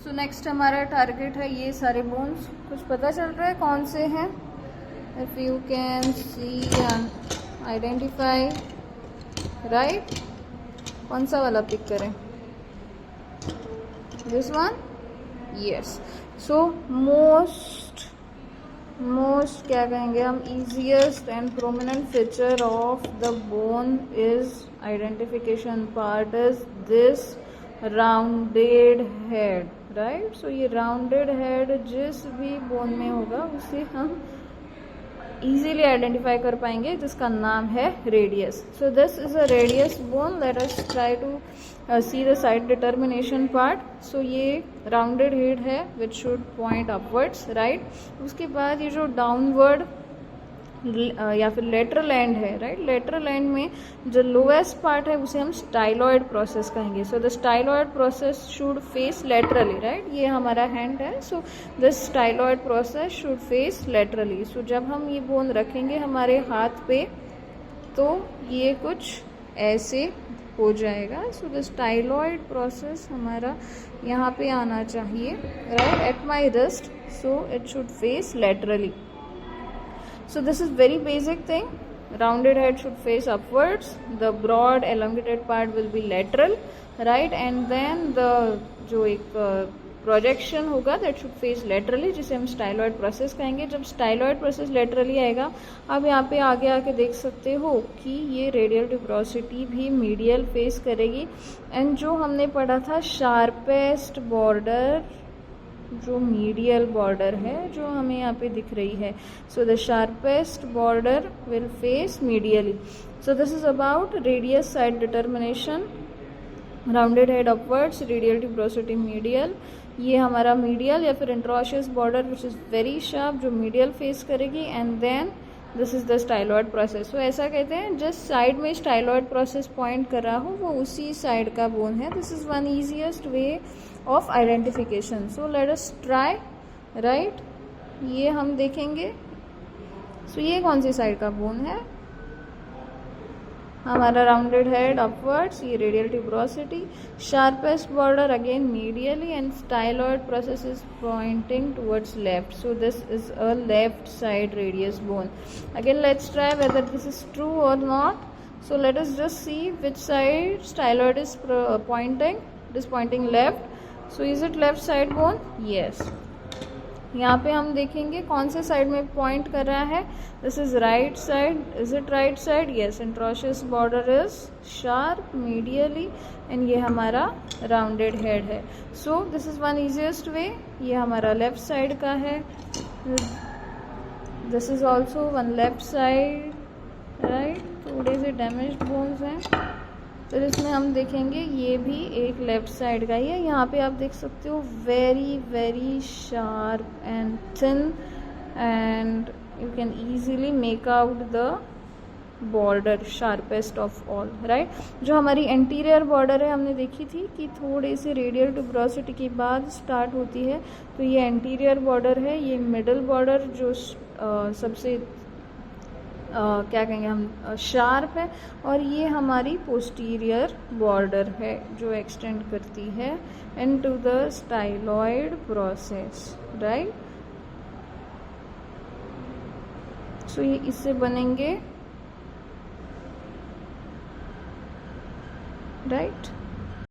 So next हमारा target है ये सारे बोन्स। कुछ पता चल रहा है कौन से हैं? If you can see and identify, right. कौन सा वाला पिक करें? This one, yes. So most क्या कहेंगे हम, easiest and prominent feature of the bone is identification part is this rounded head, right? So ये rounded head जिस भी bone में होगा उसे हम easily identify कर पाएंगे, जिसका नाम है radius. So this is a radius bone. Let us try to see the side determination part. So ये rounded head है which should point upwards, right? उसके बाद ये जो downward या फिर लेटरल एंड है, राइट। लेटरल एंड में जो लोएस्ट पार्ट है उसे हम स्टाइलॉइड प्रोसेस कहेंगे। So the styloid process should face laterally, right. ये हमारा हैंड है, so the styloid process should face laterally. So जब हम ये बोन रखेंगे हमारे हाथ पे तो ये कुछ ऐसे हो जाएगा। सो द स्टाइलॉइड प्रोसेस हमारा यहाँ पे आना चाहिए, right, at my wrist. So it should face laterally. So this is very basic thing. Rounded head should face upwards. The broad elongated part will be lateral, right? And then the जो एक projection होगा that should face laterally, जिसे हम styloid process कहेंगे. जब styloid process laterally आएगा, अब यहाँ पे आगे आके देख सकते हो कि ये radial tuberosity भी medial face करेगी. And जो हमने पढ़ा था sharpest border, जो मीडियल बॉर्डर है जो हमें यहाँ पे दिख रही है, so the sharpest border will face medially. So this is about radius side determination. Rounded head upwards, radial tuberosity medial. ये हमारा मीडियल या फिर interosseous border which is very sharp, जो मीडियल फेस करेगी. And then this is the styloid process. So ऐसा कहते हैं जिस साइड में स्टाइलॉइड प्रोसेस पॉइंट कर रहा हो वो उसी साइड का बोन है. This is one easiest way of identification. So let us try, right. ये हम देखेंगे. सो ये कौन सी साइड का बोन है? हमारा राउंडेड हेड अपवर्ड्स, ये radial tuberosity, sharpest border again medially, and styloid process is pointing towards left. So this is a left side radius bone. Again let's try whether this is true और not. So let us just see which side styloid is pointing. It is pointing left. So is it left side bone? Yes. यहाँ पे हम देखेंगे कौन से side में point कर रहा है. This is right side. Is it right side? Yes. Interosseous border is sharp medially, and ये हमारा राउंडेड हेड है. सो this is one easiest way. ये हमारा लेफ्ट साइड का है. This is also one left side, right. थोड़े से damaged bones हैं. फिर इसमें हम देखेंगे ये भी एक लेफ्ट साइड का ही है. यहाँ पे आप देख सकते हो very very sharp and thin, and you can easily make out the border sharpest of all, right. जो हमारी एंटीरियर बॉर्डर है हमने देखी थी कि थोड़े से रेडियल ट्यूबरोसिटी के बाद स्टार्ट होती है. तो ये एंटीरियर बॉर्डर है. ये मिडल बॉर्डर जो सबसे क्या कहेंगे हम, शार्प है. और ये हमारी पोस्टीरियर बॉर्डर है जो एक्सटेंड करती है into the styloid process, right. So ये इससे बनेंगे, राइट.